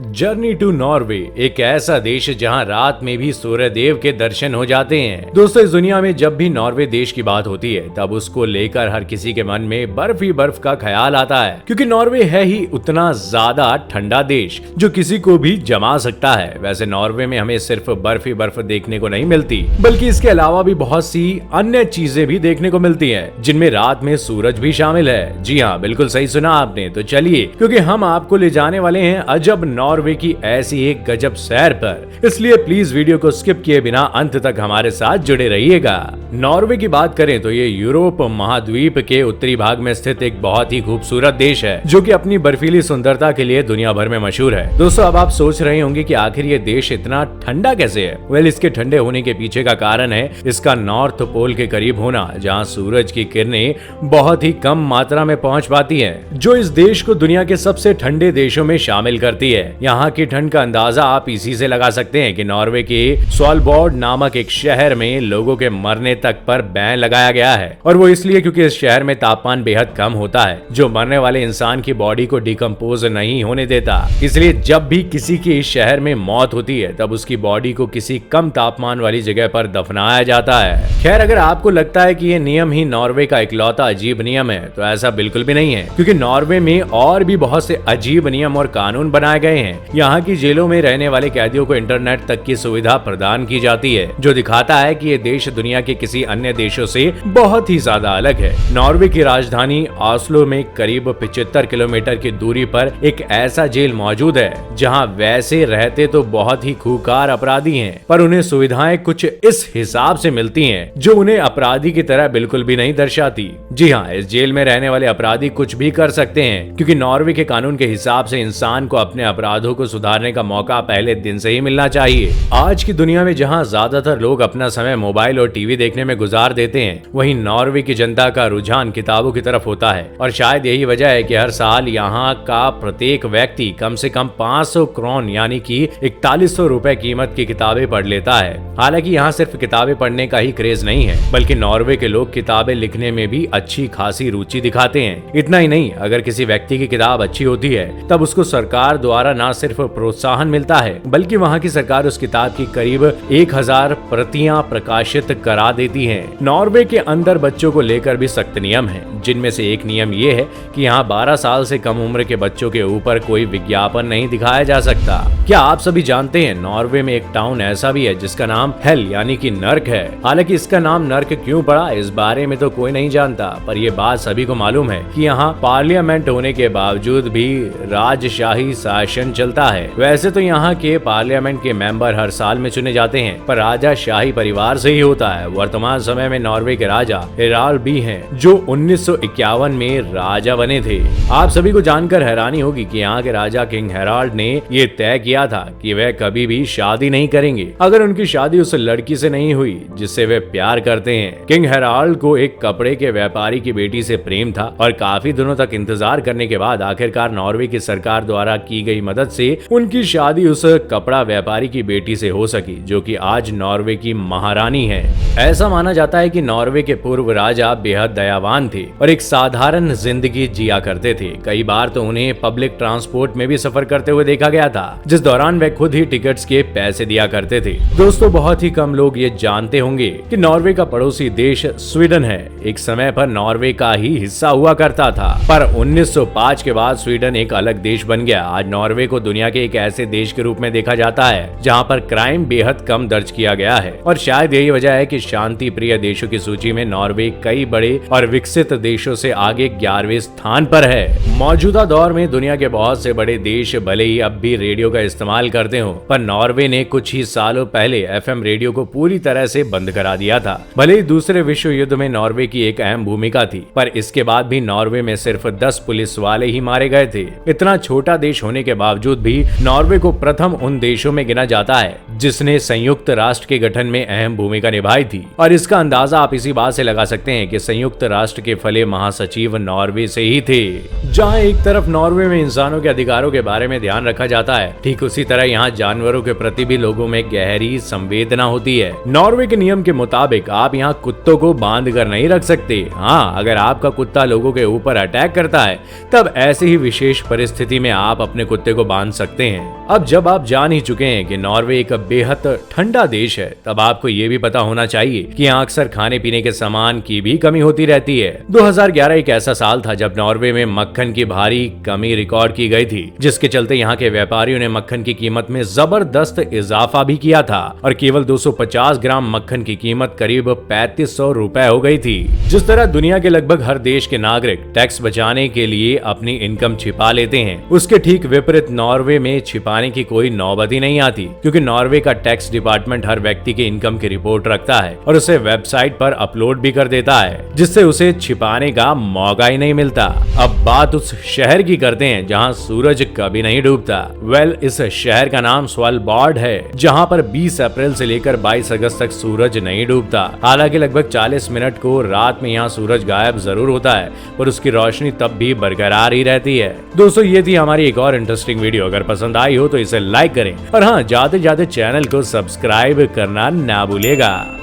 Journey to Norway, एक ऐसा देश जहां रात में भी सूर्य देव के दर्शन हो जाते हैं। दोस्तों, इस दुनिया में जब भी नॉर्वे देश की बात होती है तब उसको लेकर हर किसी के मन में बर्फ ही बर्फ का ख्याल आता है, क्योंकि नॉर्वे है ही उतना ज्यादा ठंडा देश जो किसी को भी जमा सकता है। वैसे नॉर्वे में हमें सिर्फ बर्फ ही बर्फ देखने को नहीं मिलती, बल्कि इसके अलावा भी बहुत सी अन्य चीजें भी देखने को मिलती है, जिनमें रात में सूरज भी शामिल है। जी हाँ, बिल्कुल सही सुना आपने। तो चलिए, क्योंकि हम आपको ले जाने वाले हैं अजब नॉर्वे की ऐसी एक गजब सैर पर, इसलिए प्लीज वीडियो को स्किप किए बिना अंत तक हमारे साथ जुड़े रहिएगा। नॉर्वे की बात करें तो ये यूरोप महाद्वीप के उत्तरी भाग में स्थित एक बहुत ही खूबसूरत देश है, जो कि अपनी बर्फीली सुंदरता के लिए दुनिया भर में मशहूर है। दोस्तों, अब आप सोच रहे होंगे कि आखिर ये देश इतना ठंडा कैसे है। वेल, इसके ठंडे होने के पीछे का कारण है इसका नॉर्थ पोल के करीब होना, जहाँ सूरज की किरणें बहुत ही कम मात्रा में पहुँच पाती है, जो इस देश को दुनिया के सबसे ठंडे देशों में शामिल करती है। यहाँ की ठंड का अंदाजा आप इसी से लगा सकते हैं कि नॉर्वे के स्वालबॉर्ड नामक एक शहर में लोगों के मरने तक पर बैन लगाया गया है, और वो इसलिए क्योंकि इस शहर में तापमान बेहद कम होता है, जो मरने वाले इंसान की बॉडी को डिकम्पोज नहीं होने देता। इसलिए जब भी किसी की इस शहर में मौत होती है तब उसकी बॉडी को किसी कम तापमान वाली जगह पर दफनाया जाता है। खैर, अगर आपको लगता है कि ये नियम ही नॉर्वे का इकलौता अजीब नियम है, तो ऐसा बिल्कुल भी नहीं है, क्योंकि नॉर्वे में और भी बहुत से अजीब नियम और कानून बनाए गए हैं। यहाँ की जेलों में रहने वाले कैदियों को इंटरनेट तक की सुविधा प्रदान की जाती है, जो दिखाता है कि ये देश दुनिया के किसी अन्य देशों से बहुत ही ज्यादा अलग है। नॉर्वे की राजधानी ऑस्लो में करीब 75 किलोमीटर की दूरी पर एक ऐसा जेल मौजूद है, जहाँ वैसे रहते तो बहुत ही खूंखार अपराधी हैं, पर उन्हें सुविधाएं कुछ इस हिसाब से मिलती हैं जो उन्हें अपराधी की तरह बिल्कुल भी नहीं दर्शाती। जी हाँ, इस जेल में रहने वाले अपराधी कुछ भी कर सकते हैं, क्योंकि नॉर्वे के कानून के हिसाब से इंसान को अपने अपराधों को सुधारने का मौका पहले दिन से ही मिलना चाहिए। आज की दुनिया में जहां ज्यादातर लोग अपना समय मोबाइल और टीवी देखने में गुजार देते हैं, वहीं नॉर्वे की जनता का रुझान किताबों की तरफ होता है, और शायद यही वजह है कि हर साल यहाँ का प्रत्येक व्यक्ति कम से कम 500 क्रोन यानी कि 4100 रुपए कीमत की किताबें पढ़ लेता है। हालांकि यहाँ सिर्फ किताबें पढ़ने का ही क्रेज नहीं है, बल्कि नॉर्वे के लोग किताबें लिखने में भी अच्छी खासी रुचि दिखाते हैं। इतना ही नहीं, अगर किसी व्यक्ति की किताब अच्छी होती है तब उसको सरकार द्वारा न सिर्फ प्रोत्साहन मिलता है, बल्कि वहाँ की सरकार उस किताब की करीब 1000 प्रतियां प्रकाशित करा देती है। नॉर्वे के अंदर बच्चों को लेकर भी सख्त नियम है, जिनमें से एक नियम ये है कि यहाँ 12 साल से कम उम्र के बच्चों के ऊपर कोई विज्ञापन नहीं दिखाया जा सकता। क्या आप सभी जानते हैं नॉर्वे में एक टाउन ऐसा भी है जिसका नाम हेल यानी कि नर्क है। हालांकि इसका नाम नर्क क्यों पड़ा, इस बारे में तो कोई नहीं जानता, पर यह बात सभी को मालूम है कि यहाँ पार्लियामेंट होने के बावजूद भी राजशाही शासन चलता है। वैसे तो यहाँ के पार्लियामेंट के मेंबर हर साल में चुने जाते हैं, पर राजा शाही परिवार से ही होता है। वर्तमान समय में नॉर्वे के राजा हेराल्ड बी हैं, जो 1951 में राजा बने थे। आप सभी को जानकर हैरानी होगी कि यहाँ के राजा किंग हेराल्ड ने ये तय किया था कि वह कभी भी शादी नहीं करेंगे अगर उनकी शादी उस लड़की से नहीं हुई जिससे वे प्यार करते हैं। किंग हेराल्ड को एक कपड़े के व्यापारी की बेटी से प्रेम था, और काफी दिनों तक इंतजार करने के बाद आखिरकार नॉर्वे की सरकार द्वारा की गई मदद से उनकी शादी उस कपड़ा व्यापारी की बेटी से हो सकी, जो कि आज नॉर्वे की महारानी है। ऐसा माना जाता है कि नॉर्वे के पूर्व राजा बेहद दयावान थे और एक साधारण जिंदगी जिया करते थे। कई बार तो उन्हें पब्लिक ट्रांसपोर्ट में भी सफर करते हुए देखा गया था, जिस दौरान वे खुद ही टिकट्स के पैसे दिया करते थे। दोस्तों, बहुत ही कम लोग ये जानते होंगे कि नॉर्वे का पड़ोसी देश स्वीडन है। एक समय पर नॉर्वे का ही हिस्सा हुआ करता था, पर 1905 के बाद स्वीडन एक अलग देश बन गया। आज नॉर्वे को दुनिया के एक ऐसे देश के रूप में देखा जाता है जहां पर क्राइम बेहद कम दर्ज किया गया है, और शायद यही वजह है कि शांति प्रिय देशों की सूची में नॉर्वे कई बड़े और विकसित देशों से आगे 11वें स्थान पर है। मौजूदा दौर में दुनिया के बहुत से बड़े देश भले ही अब भी रेडियो का इस्तेमाल करते हो, पर नॉर्वे ने कुछ ही सालों पहले FM रेडियो को पूरी तरह से बंद करा दिया था। भले ही दूसरे विश्व युद्ध में नॉर्वे की एक अहम भूमिका थी, पर इसके बाद भी नॉर्वे में सिर्फ 10 पुलिस वाले ही मारे गए थे। इतना छोटा देश होने के बावजूद भी नॉर्वे को प्रथम उन देशों में गिना जाता है जिसने संयुक्त राष्ट्र के गठन में अहम भूमिका निभाई थी, और इसका अंदाजा आप इसी बात से लगा सकते हैं कि संयुक्त राष्ट्र के फले महासचिव नॉर्वे से ही थे। जहां एक तरफ नॉर्वे में इंसानों के अधिकारों के बारे में ध्यान रखा जाता है, ठीक उसी तरह यहाँ जानवरों के प्रति भी लोगों में गहरी संवेदना होती है। नॉर्वे के नियम के मुताबिक आप यहाँ कुत्तों को बांध कर नहीं रख सकते। हाँ, अगर आपका कुत्ता लोगों के ऊपर अटैक करता है तब ऐसी ही विशेष परिस्थिति में आप अपने कुत्ते को बांध सकते हैं। अब जब आप जान ही चुके हैं कि नॉर्वे एक बेहद ठंडा देश है, तब आपको ये भी पता होना चाहिए कि यहाँ अक्सर खाने पीने के सामान की भी कमी होती रहती है। 2011 एक ऐसा साल था जब नॉर्वे में मक्खन की भारी कमी रिकॉर्ड की गई थी, जिसके चलते यहाँ के व्यापारियों ने मक्खन की कीमत में जबरदस्त इजाफा भी किया था और केवल 250 ग्राम मक्खन की कीमत करीब 3500 रुपए हो गई थी। जिस तरह दुनिया के लगभग हर देश के नागरिक टैक्स बचाने के लिए अपनी इनकम छिपा लेते हैं, उसके ठीक विपरीत नॉर्वे में छिपाने की कोई नौबत ही नहीं आती, क्योंकि नॉर्वे का टैक्स डिपार्टमेंट हर व्यक्ति के इनकम की रिपोर्ट रखता है और उसे वेबसाइट पर अपलोड भी कर देता है, जिससे उसे छिपाने का मौका ही नहीं मिलता। अब बात उस शहर की करते हैं जहां सूरज कभी नहीं डूबता। इस शहर का नाम स्वालबार्ड है, जहां पर 20 अप्रैल से लेकर 22 अगस्त तक सूरज नहीं डूबता। हालांकि लगभग 40 मिनट को रात में यहाँ सूरज गायब जरूर होता है, पर उसकी रोशनी तब भी बरकरार ही रहती है। दोस्तों, ये थी हमारी एक और इंटरेस्टिंग वीडियो। अगर पसंद आई हो तो इसे लाइक करें और हाँ, जाते जाते चैनल को सब्सक्राइब करना ना भूलिएगा।